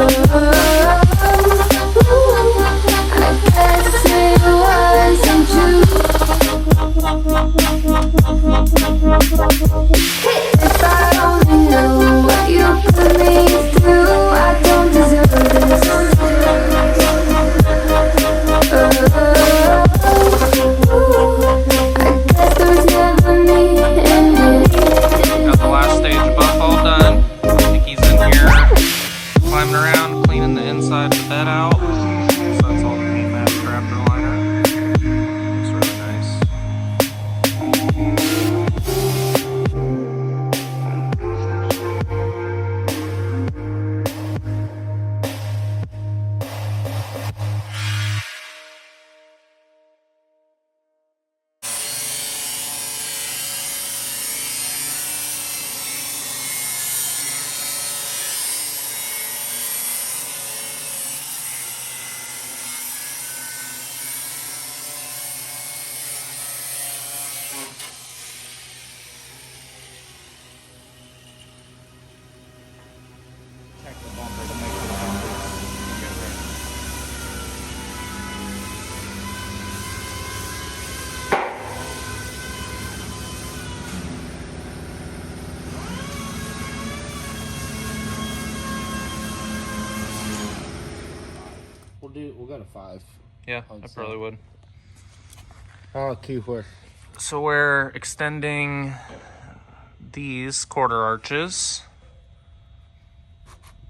If I only knew what you put me through, I don't deserve this. I guess there's never me in it. Got the last stage buff all done. Vicky's in here climbing around, cleaning the inside of the bed out. So that's all the paint mask wrapped or liner. Looks really nice. Check the bumper to make sure the bumper's good there. We'll go to 5. Yeah, I probably would. Oh, keyboard. So we're extending these quarter arches.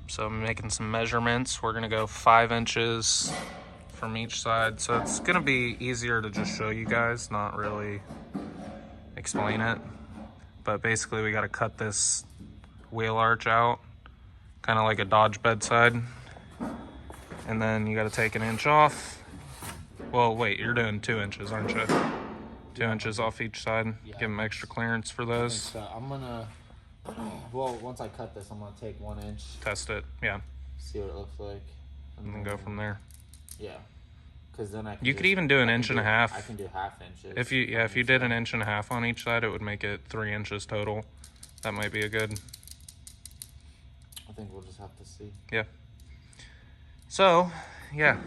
So I'm making some measurements. We're gonna go 5 inches from each side. So it's gonna be easier to just show you guys, not really explain it. But basically we gotta cut this wheel arch out, kind of like a Dodge bedside. And then you gotta take an inch off. Well, wait, you're doing 2 inches, aren't you? 2 inches off each side. Yeah. Give them extra clearance for those. So I'm gonna, well, once I cut this, I'm gonna take 1 inch, Test it, yeah, see what it looks like, and then go from there. Yeah, because then I can You could even do an inch and a half. I can do half inches. If you did an inch and a half on each side, it would make it 3 inches total. That might be a good. I think we'll just have to see. Yeah. So, yeah.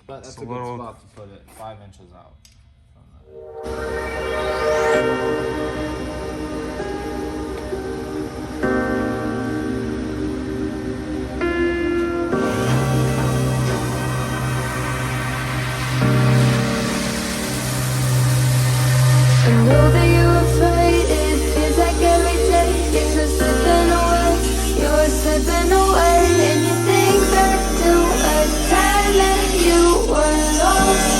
But that's It's a a good little- spot to put it 5 inches out. I know that you're afraid, it feels like every day things are slipping away, you're slipping away, and you think back to a time that you were lost.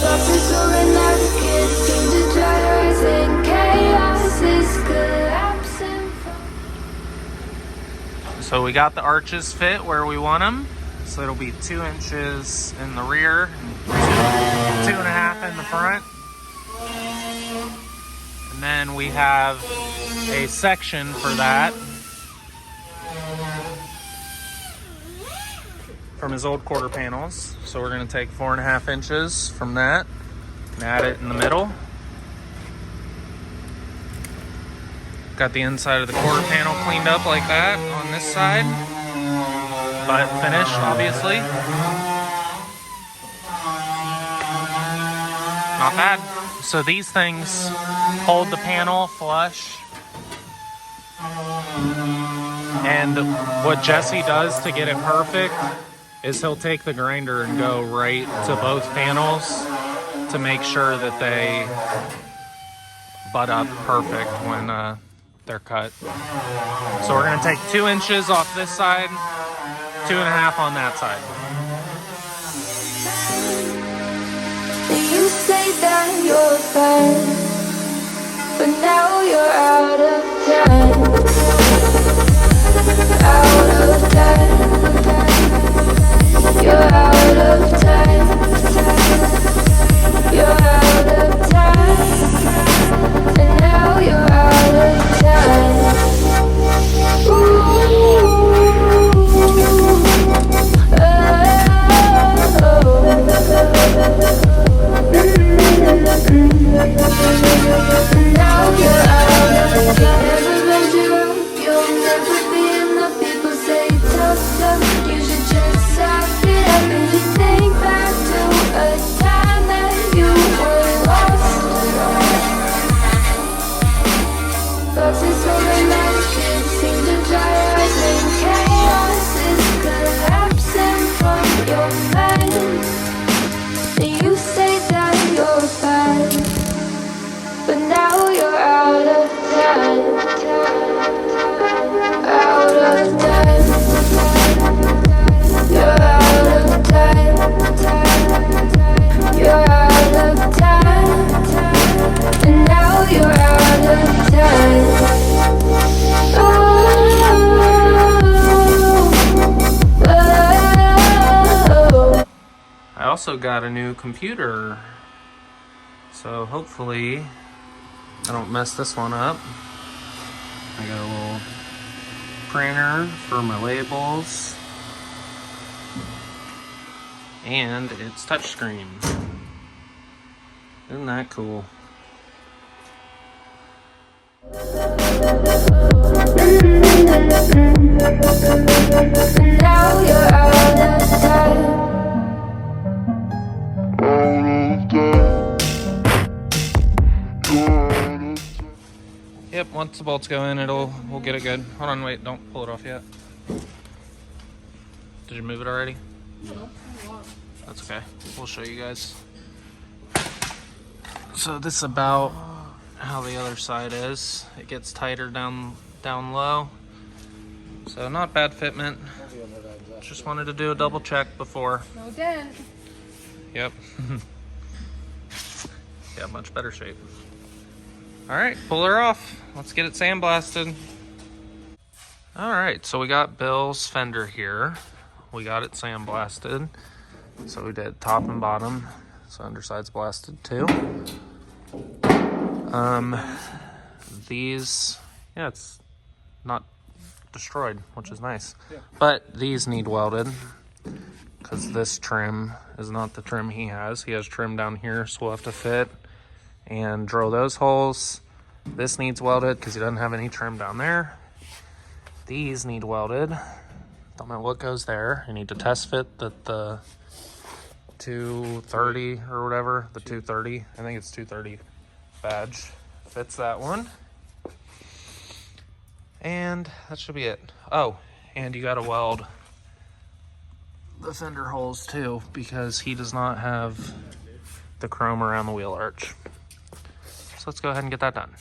Thoughts are soaring like kids seem to try to rise in chaos is collapsing from. So we got the arches fit where we want them. So it'll be 2 inches in the rear, and 2.5 in the front. And then we have a section for that from his old quarter panels. So we're gonna take 4.5 inches from that and add it in the middle. Got the inside of the quarter panel cleaned up like that on this side, but finished, obviously. Not bad. So these things hold the panel flush. And what Jesse does to get it perfect is he'll take the grinder and go right to both panels to make sure that they butt up perfect when they're cut. So we're gonna take 2 inches off this side, 2.5 on that side. You say that you're fine, but now you're out of time. Out of time. You're out of time. You're out of time. And now you're out of time. Now you're out of time. Never meant you also got a new computer. So hopefully I don't mess this one up. I got a little printer for my labels. And it's touchscreen. Isn't that cool? Now you're out of time. Yep, once the bolts go in, we'll get it good. Hold on, wait, don't pull it off yet. Did you move it already? No. That's okay. We'll show you guys. So this is about how the other side is. It gets tighter down low. So not bad fitment. Just wanted to do a double check before. No dent. Yep. Yeah, much better shape. All right, pull her off. Let's get it sandblasted. All right, so we got Bel's Fender here. We got it sandblasted. So we did top and bottom. So underside's blasted too. These, yeah, it's not destroyed, which is nice. Yeah. But these need welded because this trim is not the trim he has. He has trim down here, so we'll have to fit and drill those holes. This needs welded because he doesn't have any trim down there. These need welded. Don't know what goes there. You need to test fit that the 230 or whatever, the 230, I think it's 230 badge fits that one. And that should be it. Oh, and you gotta weld the fender holes too because he does not have the chrome around the wheel arch. So let's go ahead and get that done.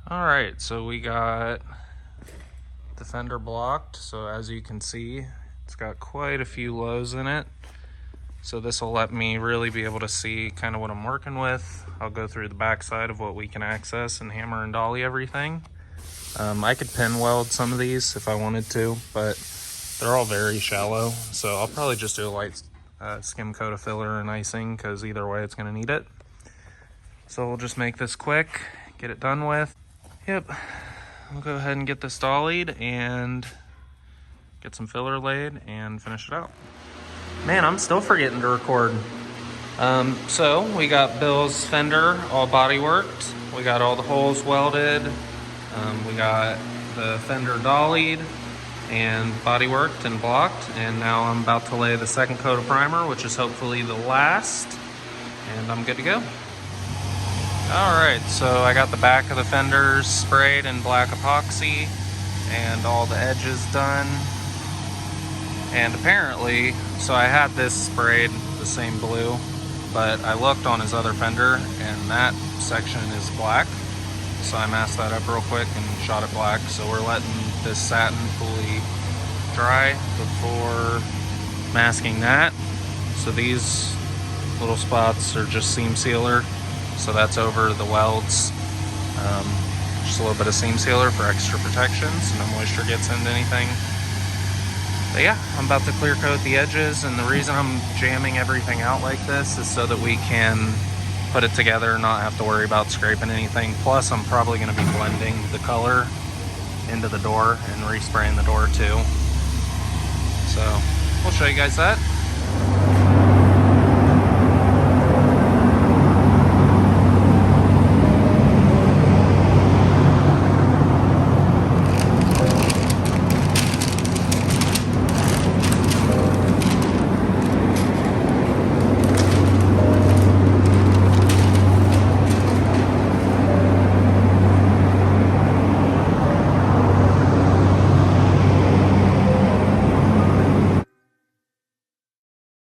All right, so we got the fender blocked. So as you can see, it's got quite a few lows in it. So this will let me really be able to see kind of what I'm working with. I'll go through the backside of what we can access and hammer and dolly everything. I could pin weld some of these if I wanted to, but they're all very shallow. So I'll probably just do a light skim coat of filler and icing because either way it's gonna need it. So we'll just make this quick, get it done with. Yep, we'll go ahead and get this dollied and get some filler laid and finish it out. Man, I'm still forgetting to record. So we got Bill's Fender all body worked. We got all the holes welded. We got the Fender dollied and body worked and blocked. And now I'm about to lay the second coat of primer, which is hopefully the last. And I'm good to go. All right, so I got the back of the fenders sprayed in black epoxy and all the edges done. And apparently, so I had this sprayed the same blue, but I looked on his other fender and that section is black. So I masked that up real quick and shot it black. So we're letting this satin fully dry before masking that. So these little spots are just seam sealer. So that's over the welds. Just a little bit of seam sealer for extra protection so no moisture gets into anything. But yeah, I'm about to clear coat the edges, and the reason I'm jamming everything out like this is so that we can put it together and not have to worry about scraping anything. Plus, I'm probably going to be blending the color into the door and respraying the door too. So we'll show you guys that.